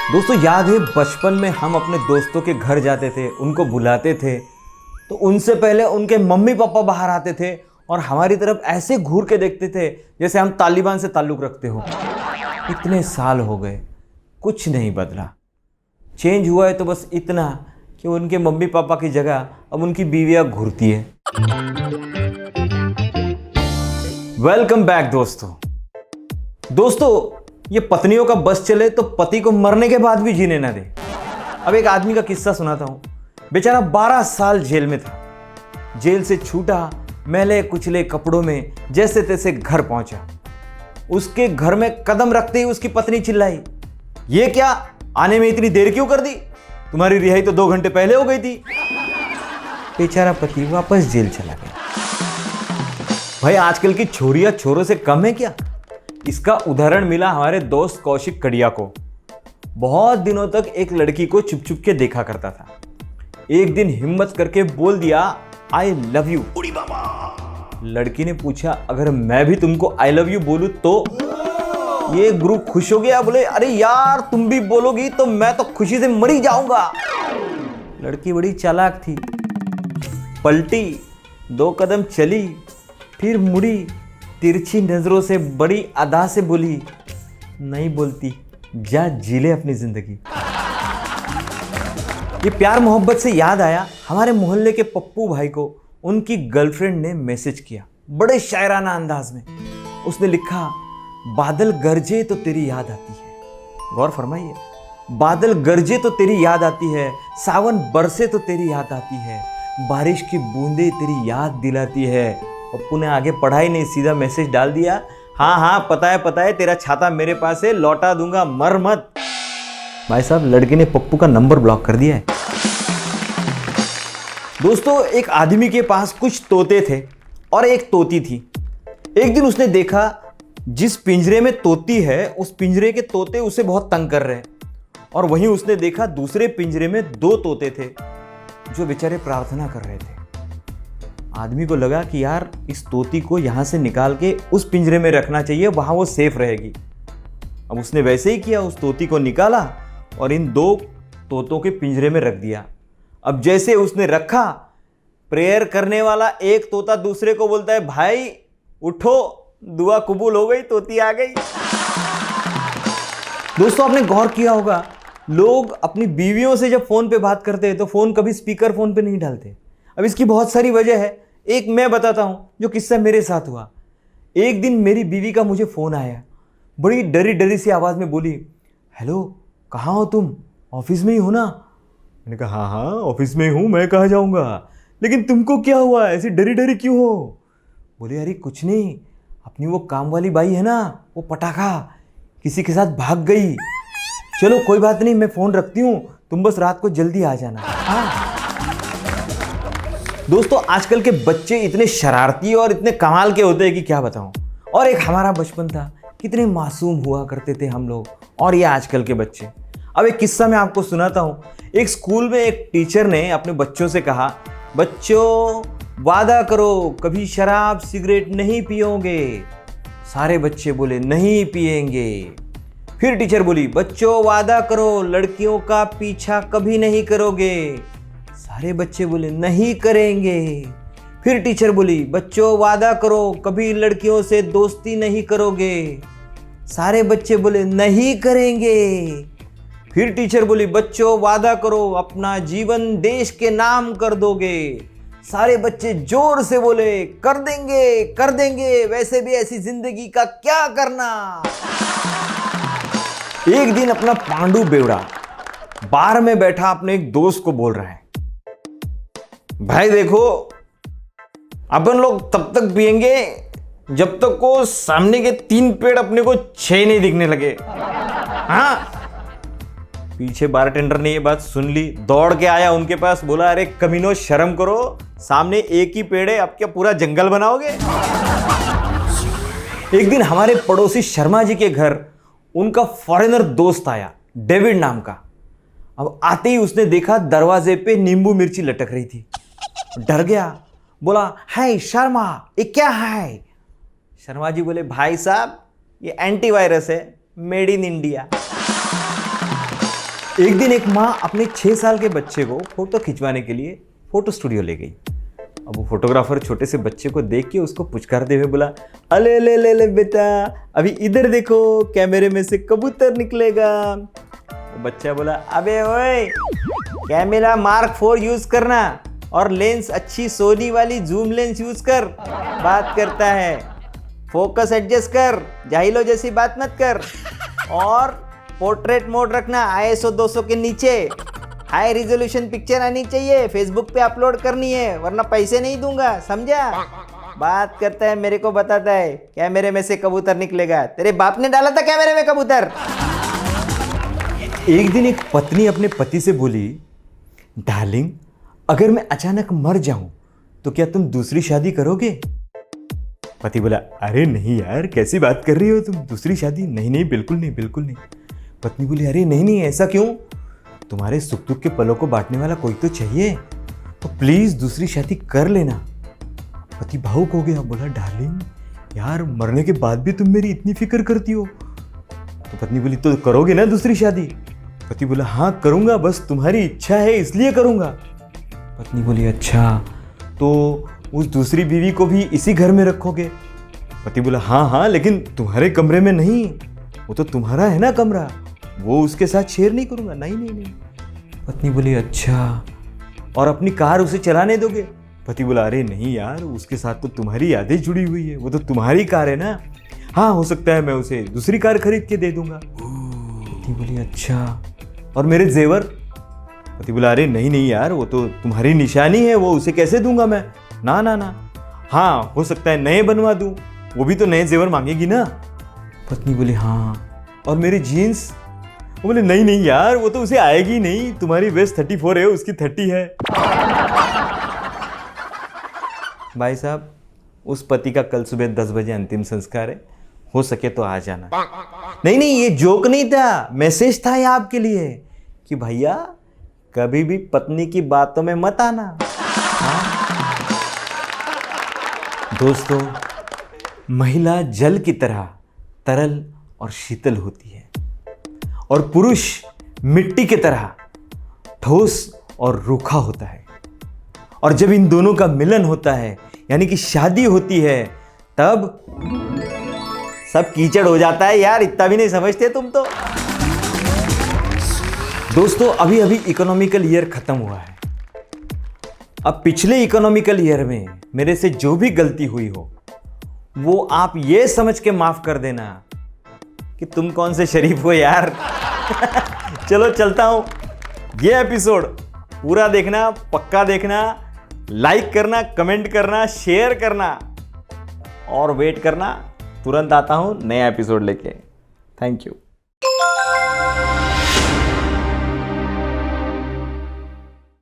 दोस्तों याद है बचपन में हम अपने दोस्तों के घर जाते थे, उनको बुलाते थे तो उनसे पहले उनके मम्मी पापा बाहर आते थे और हमारी तरफ ऐसे घूर के देखते थे जैसे हम तालिबान से ताल्लुक़ रखते हो। इतने साल हो गए, कुछ नहीं बदला। चेंज हुआ है तो बस इतना कि उनके मम्मी पापा की जगह अब उनकी बीवियाँ घूरती है। वेलकम बैक दोस्तों, ये पत्नियों का बस चले तो पति को मरने के बाद भी जीने ना दे। अब एक आदमी का किस्सा सुनाता हूं। बेचारा 12 साल जेल में था। जेल से छूटा, मैले कुचले कपड़ों में जैसे तैसे घर पहुंचा। उसके घर में कदम रखते ही उसकी पत्नी चिल्लाई, ये क्या, आने में इतनी देर क्यों कर दी? तुम्हारी रिहाई तो 2 घंटे पहले हो गई थी। बेचारा पति वापस जेल चला गया। भाई आजकल की छोरियां छोरों से कम है क्या? इसका उदाहरण मिला हमारे दोस्त कौशिक कड़िया को। बहुत दिनों तक एक लड़की को चुप चुप के देखा करता था। एक दिन हिम्मत करके बोल दिया, आई लव यू। लड़की ने पूछा, अगर मैं भी तुमको आई लव यू बोलूं तो? ये ग्रुप खुश हो गया, बोले अरे यार तुम भी बोलोगी तो मैं तो खुशी से मर ही जाऊंगा। लड़की बड़ी चालाक थी, पलटी, 2 कदम चली, फिर मुड़ी, तिरछी नजरों से बड़ी अदा से बोली, नहीं बोलती, जा जी ले अपनी जिंदगी। ये प्यार मोहब्बत से याद आया हमारे मोहल्ले के पप्पू भाई को। उनकी गर्लफ्रेंड ने मैसेज किया बड़े शायराना अंदाज में। उसने लिखा, बादल गरजे तो तेरी याद आती है। गौर फरमाइए, बादल गरजे तो तेरी याद आती है, सावन बरसे तो तेरी याद आती है, बारिश की बूंदें तेरी याद दिलाती है। पप्पू ने आगे पढ़ा ही नहीं, सीधा मैसेज डाल दिया, हाँ हाँ पता है तेरा छाता मेरे पास है, लौटा दूंगा, मर मत। भाई साहब, लड़के ने पप्पू का नंबर ब्लॉक कर दिया है। दोस्तों, एक आदमी के पास कुछ तोते थे और एक तोती थी। एक दिन उसने देखा जिस पिंजरे में तोती है उस पिंजरे के तोते उसे बहुत तंग कर रहे हैं, और वहीं उसने देखा दूसरे पिंजरे में 2 तोते थे जो बेचारे प्रार्थना कर रहे थे। आदमी को लगा कि यार इस तोती को यहां से निकाल के उस पिंजरे में रखना चाहिए, वहां वो सेफ रहेगी। अब उसने वैसे ही किया, उस तोती को निकाला और इन 2 तोतों के पिंजरे में रख दिया। अब जैसे उसने रखा, प्रेयर करने वाला एक तोता दूसरे को बोलता है, भाई उठो, दुआ कबूल हो गई, तोती आ गई। दोस्तों, आपने गौर किया होगा, लोग अपनी बीवियों से जब फोन पे बात करते हैं तो फोन कभी स्पीकर फोन पे नहीं डालते। अब इसकी बहुत सारी वजह है। एक मैं बताता हूं जो किस्सा मेरे साथ हुआ। एक दिन मेरी बीवी का मुझे फोन आया, बड़ी डरी डरी सी आवाज में बोली, हेलो कहाँ हो तुम, ऑफिस में ही हो ना? मैंने कहा हाँ हाँ ऑफिस में ही हूँ, मैं कहाँ जाऊँगा, लेकिन तुमको क्या हुआ, ऐसी डरी डरी क्यों हो? बोले अरे कुछ नहीं, अपनी वो काम वाली बाई है ना, वो पटाखा किसी के साथ भाग गई। चलो कोई बात नहीं, मैं फ़ोन रखती हूँ, तुम बस रात को जल्दी आ जाना। हाँ दोस्तों, आजकल के बच्चे इतने शरारती और इतने कमाल के होते हैं कि क्या बताऊँ। और एक हमारा बचपन था, कितने मासूम हुआ करते थे हम लोग, और ये आजकल के बच्चे। अब एक किस्सा मैं आपको सुनाता हूँ। एक स्कूल में एक टीचर ने अपने बच्चों से कहा, बच्चों वादा करो कभी शराब सिगरेट नहीं पियोगे। सारे बच्चे बोले नहीं पिएंगे। फिर टीचर बोली, बच्चों वादा करो लड़कियों का पीछा कभी नहीं करोगे। सारे बच्चे बोले नहीं करेंगे। फिर टीचर बोली, बच्चों वादा करो कभी लड़कियों से दोस्ती नहीं करोगे। सारे बच्चे बोले नहीं करेंगे। फिर टीचर बोली, बच्चों वादा करो अपना जीवन देश के नाम कर दोगे। सारे बच्चे जोर से बोले कर देंगे, वैसे भी ऐसी जिंदगी का क्या करना। एक दिन अपना पांडु बेवड़ा बार में बैठा अपने एक दोस्त को बोल रहा है, भाई देखो अपन लोग तब तक पिएंगे जब तक को सामने के 3 पेड़ अपने को 6 नहीं दिखने लगे। हाँ, पीछे बारटेंडर ने ये बात सुन ली, दौड़ के आया उनके पास, बोला अरे कमीनो शर्म करो, सामने एक ही पेड़ है, अब क्या पूरा जंगल बनाओगे? एक दिन हमारे पड़ोसी शर्मा जी के घर उनका फॉरेनर दोस्त आया, डेविड नाम का। अब आते ही उसने देखा दरवाजे पे नींबू मिर्ची लटक रही थी, डर गया, बोला हाय शर्मा ये क्या है? शर्मा जी बोले, भाई साहब ये एंटीवायरस है, मेड इन इंडिया। एक दिन एक माँ अपने 6 साल के बच्चे को फोटो खिंचवाने के लिए फोटो स्टूडियो ले गई। अब वो फोटोग्राफर छोटे से बच्चे को देख के उसको पुचकारते हुए बोला, अले ले ले ले बेटा, अभी इधर देखो, कैमरे में से कबूतर निकलेगा। वो बच्चा बोला, अबे ओए, कैमरा Mark 4 यूज करना और लेंस अच्छी सोनी वाली जूम लेंस यूज कर, बात करता है, फोकस एडजस्ट कर, जाहिलो जैसी बात मत कर, और पोर्ट्रेट मोड रखना ISO 200 के नीचे, हाई रिजोल्यूशन पिक्चर आनी चाहिए, फेसबुक पे अपलोड करनी है, वरना पैसे नहीं दूंगा, समझा। बात करता है, मेरे को बताता है कैमरे में से कबूतर निकलेगा, तेरे बाप ने डाला था कैमरे में कबूतर। एक दिन एक पत्नी अपने पति से बोली, डार्लिंग, अगर मैं अचानक मर जाऊं तो क्या तुम दूसरी शादी करोगे? पति बोला, अरे नहीं यार, कैसी बात कर रही हो तुम, दूसरी शादी? नहीं नहीं, बिल्कुल नहीं, बिल्कुल नहीं। पत्नी बोली, अरे नहीं नहीं, ऐसा क्यों? तुम्हारे सुख दुख के पलों को बांटने वाला कोई तो चाहिए, तो प्लीज दूसरी शादी कर लेना। पति भावुक हो गया, बोला, डार्लिंग यार, मरने के बाद भी तुम मेरी इतनी फिक्र करती हो। तो पत्नी बोली, तो करोगे ना दूसरी शादी? पति बोला, हाँ करूंगा, बस तुम्हारी इच्छा है इसलिए करूंगा। पत्नी बोली, अच्छा, तो उस दूसरी बीवी को भी इसी घर में रखोगे? पति बोला, हाँ हाँ, लेकिन तुम्हारे कमरे में नहीं, वो तो तुम्हारा है ना कमरा, वो उसके साथ शेयर नहीं करूंगा। नहीं नहीं नहीं। पत्नी बोली, अच्छा, और अपनी कार उसे चलाने दोगे? पति बोला, अरे नहीं यार, उसके साथ तो तुम्हारी यादें जुड़ी हुई है, वो तो तुम्हारी कार है ना। हाँ, हो सकता है मैं उसे दूसरी कार खरीद के दे दूंगा। पत्नी बोली, अच्छा, और मेरे जेवर? पति बोला, अरे नहीं नहीं यार, वो तो तुम्हारी निशानी है, वो उसे कैसे दूंगा मैं? ना ना ना। हाँ, हो सकता है नए बनवा दूं, वो भी तो नए जेवर मांगेगी ना। पत्नी बोली, हाँ, और मेरी जीन्स? वो बोले, नहीं नहीं यार, वो तो उसे आएगी नहीं, तुम्हारी वेस्ट 34 है, उसकी 30 है। भाई साहब, उस पति का कल सुबह 10 बजे अंतिम संस्कार है, हो सके तो आ जाना। नहीं नहीं, ये जोक नहीं था, मैसेज था ये आपके लिए कि भैया कभी भी पत्नी की बातों में मत आना। दोस्तों, महिला जल की तरह तरल और शीतल होती है और पुरुष मिट्टी की तरह ठोस और रूखा होता है। और जब इन दोनों का मिलन होता है, यानी कि शादी होती है, तब सब कीचड़ हो जाता है यार, इतना भी नहीं समझते तुम तो। दोस्तों, अभी अभी इकोनॉमिकल ईयर खत्म हुआ है। अब पिछले इकोनॉमिकल ईयर में मेरे से जो भी गलती हुई हो, वो आप ये समझ के माफ कर देना कि तुम कौन से शरीफ हो यार। चलो चलता हूं। ये एपिसोड पूरा देखना, पक्का देखना, लाइक करना, कमेंट करना, शेयर करना और वेट करना, तुरंत आता हूं नया एपिसोड लेके। Thank you.